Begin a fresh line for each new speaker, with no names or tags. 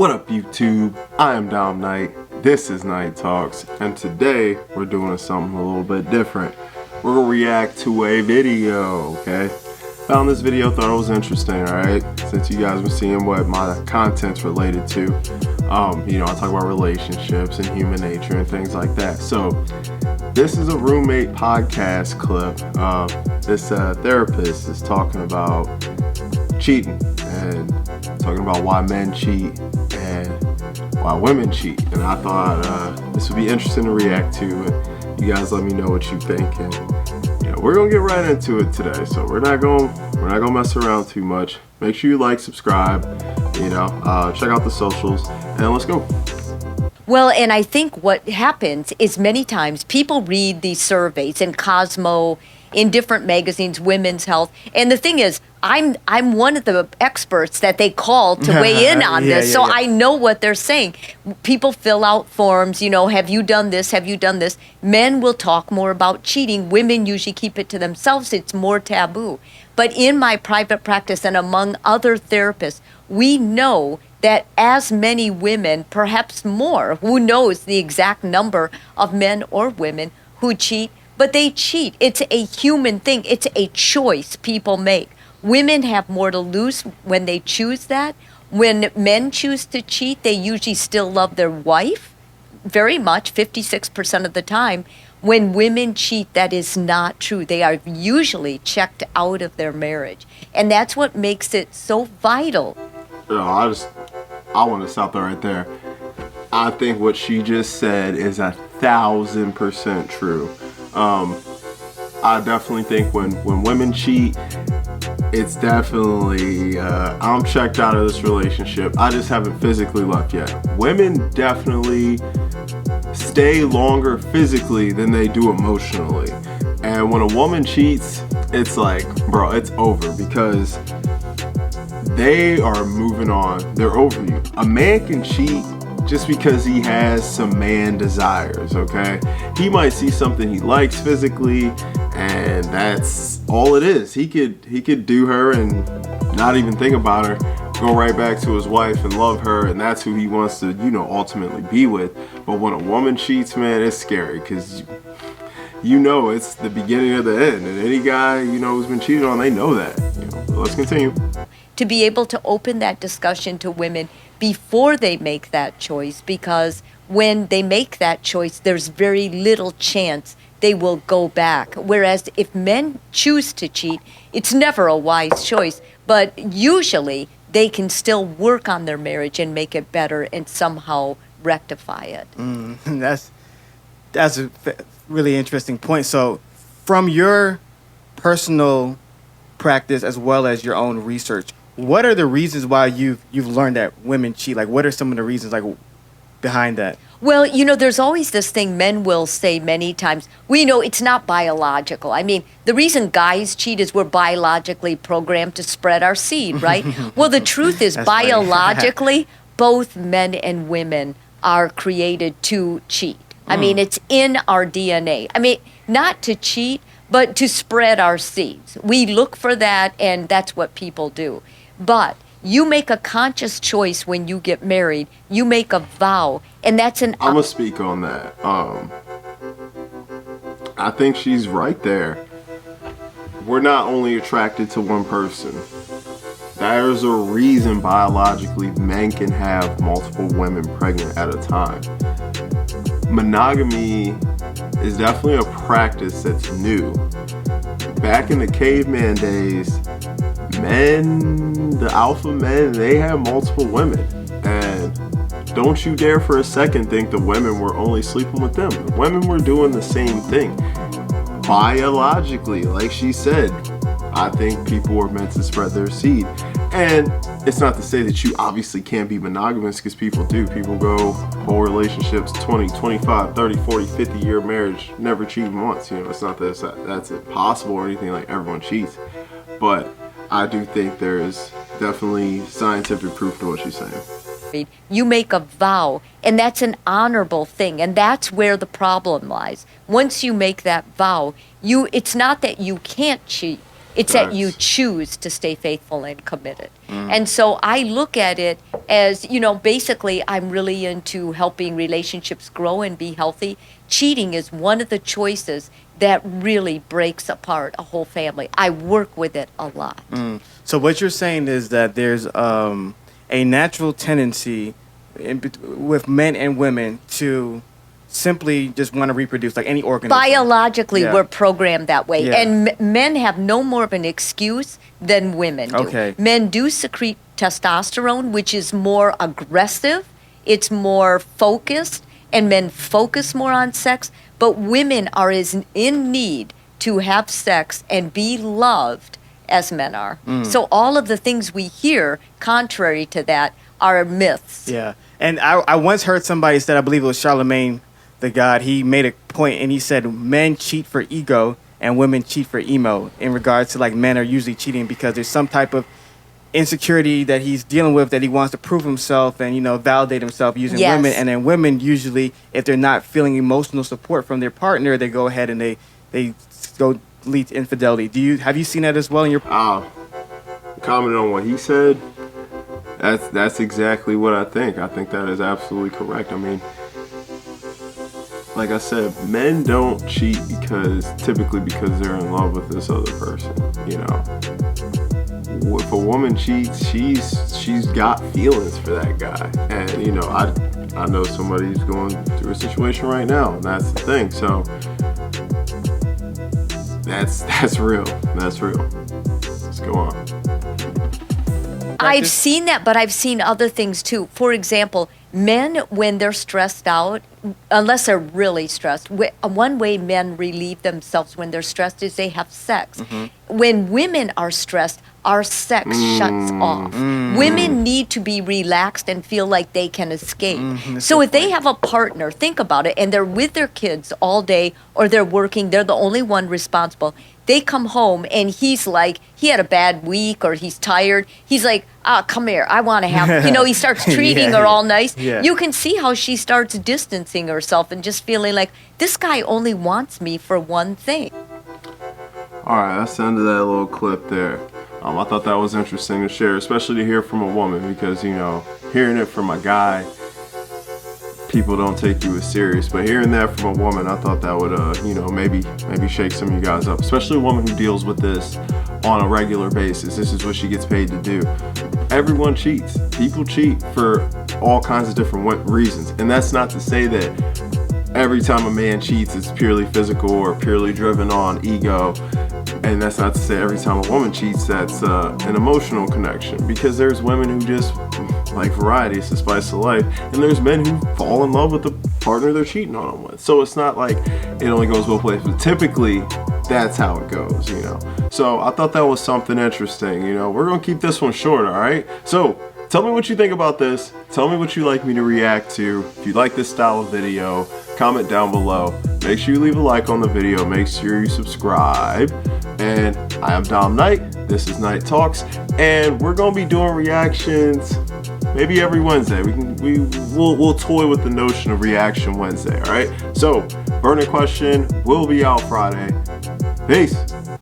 What up, YouTube? I am Dom Knight. This is Night Talks, and today we're doing something a little bit different. We're gonna react to a video, okay? Found this video, thought it was interesting, alright? Since you guys been seeing what my content's related to. I talk about relationships and human nature and things like that. So, this is a roommate podcast clip. This therapist is talking about cheating and talking about why men cheat and why women cheat. And I thought this would be interesting to react to. And you guys let me know what you think. And we're gonna get right into it today. So we're not gonna mess around too much. Make sure you like, subscribe, check out the socials, and let's go.
Well, and I think what happens is many times people read these surveys in Cosmo, in different magazines, Women's Health, and the thing is, I'm one of the experts that they call to weigh in on this, so I know what they're saying. People fill out forms, have you done this, have you done this? Men will talk more about cheating. Women usually keep it to themselves. It's more taboo. But in my private practice and among other therapists, we know that as many women, perhaps more, who knows the exact number of men or women who cheat, but they cheat. It's a human thing. It's a choice people make. Women have more to lose when they choose that. When men choose to cheat, they usually still love their wife very much, 56% of the time. When women cheat, that is not true. They are usually checked out of their marriage. And that's what makes it so vital.
I want to stop there right there. I think what she just said is 1,000% true. I definitely think when women cheat, it's definitely, I'm checked out of this relationship. I just haven't physically left yet. Women definitely stay longer physically than they do emotionally. And when a woman cheats, it's like, bro, it's over because they are moving on. They're over you. A man can cheat just because he has some man desires, okay? He might see something he likes physically, and that's all it is. He could do her and not even think about her, go right back to his wife and love her, and that's who he wants to, ultimately be with. But when a woman cheats, man, it's scary because it's the beginning of the end. And any guy, who's been cheated on, they know that. But let's continue.
To be able to open that discussion to women before they make that choice, because when they make that choice, there's very little chance they will go back. Whereas if men choose to cheat, it's never a wise choice, but usually they can still work on their marriage and make it better and somehow rectify it.
That's a really interesting point. So from your personal practice as well as your own research, what are the reasons why you've learned that women cheat? Like, what are some of the reasons behind that?
Well, there's always this thing men will say many times, it's not biological. I mean, the reason guys cheat is we're biologically programmed to spread our seed, right? Well, the truth is biologically, both men and women are created to cheat. I mean, it's in our DNA. I mean, not to cheat, but to spread our seeds. We look for that, and that's what people do. But you make a conscious choice when you get married. You make a vow, and that's
I'm gonna speak on that. I think she's right there. We're not only attracted to one person. There's a reason biologically men can have multiple women pregnant at a time. Monogamy is definitely a practice that's new. Back in the caveman days, the alpha men, they had multiple women. And don't you dare for a second think the women were only sleeping with them. The women were doing the same thing. Biologically, like she said, I think people were meant to spread their seed. And it's not to say that you obviously can't be monogamous, because people do. People go whole relationships, 20, 25, 30, 40, 50-year marriage, never cheating once. It's not that that's impossible or anything, like everyone cheats. But I do think there's definitely scientific proof to what she's saying.
You make a vow, and that's an honorable thing, and that's where the problem lies. Once you make that vow, it's not that you can't cheat. It's that you
Facts.
choose to stay faithful and committed. And so I look at it as, basically I'm really into helping relationships grow and be healthy. Cheating is one of the choices that really breaks apart a whole family. I work with it a lot.
So what you're saying is that there's a natural tendency with men and women to simply just want to reproduce, like any organism.
Biologically,
Yeah.
we're programmed that way.
Yeah.
And men have no more of an excuse than women do.
Okay.
Men do secrete testosterone, which is more aggressive, it's more focused, and men focus more on sex. But women are as in need to have sex and be loved as men are. So all of the things we hear contrary to that are myths.
Yeah. And I once heard somebody said, I believe it was Charlemagne the God, he made a point and he said men cheat for ego and women cheat for emo, in regards to like men are usually cheating because there's some type of insecurity that he's dealing with, that he wants to prove himself and validate himself using
Yes.
women. And then women usually, if they're not feeling emotional support from their partner, they go ahead and they go lead to infidelity. Have you seen that as well in your
Commenting on what he said, that's exactly what I think. I think that is absolutely correct. I mean, like I said, men don't cheat typically because they're in love with this other person. If a woman cheats, she's got feelings for that guy, and I know somebody who's going through a situation right now, and that's the thing. So that's real. That's real. Let's go on.
I've seen that, but I've seen other things too. For example, men, when they're stressed out, unless they're really stressed, one way men relieve themselves when they're stressed is they have sex. When women are stressed, our sex shuts off. Women need to be relaxed and feel like they can escape. So if they have a partner, think about it, and they're with their kids all day, or they're working, they're the only one responsible. They come home and he's like, he had a bad week or he's tired. He's like, come here, I want to have, he starts treating her all nice.
Yeah.
You can see how she starts distancing herself and just feeling like, this guy only wants me for one thing.
All right, that's the end of that little clip there. I thought that was interesting to share, especially to hear from a woman, because, hearing it from a guy, people don't take you as serious. But hearing that from a woman, I thought that would, maybe shake some of you guys up, especially a woman who deals with this on a regular basis. This is what she gets paid to do. Everyone cheats. People cheat for all kinds of different reasons. And that's not to say that every time a man cheats, it's purely physical or purely driven on ego. And that's not to say every time a woman cheats, that's an emotional connection. Because there's women who just like variety, it's the spice of life. And there's men who fall in love with the partner they're cheating on them with. So it's not like it only goes both ways. But typically, that's how it goes, So I thought that was something interesting. We're going to keep this one short, all right? So tell me what you think about this. Tell me what you'd like me to react to. If you like this style of video, comment down below. Make sure you leave a like on the video. Make sure you subscribe. And I am Dom Knight. This is Knight Talks. And we're going to be doing reactions maybe every Wednesday. We'll toy with the notion of Reaction Wednesday, all right? So, Burning Question will be out Friday. Peace.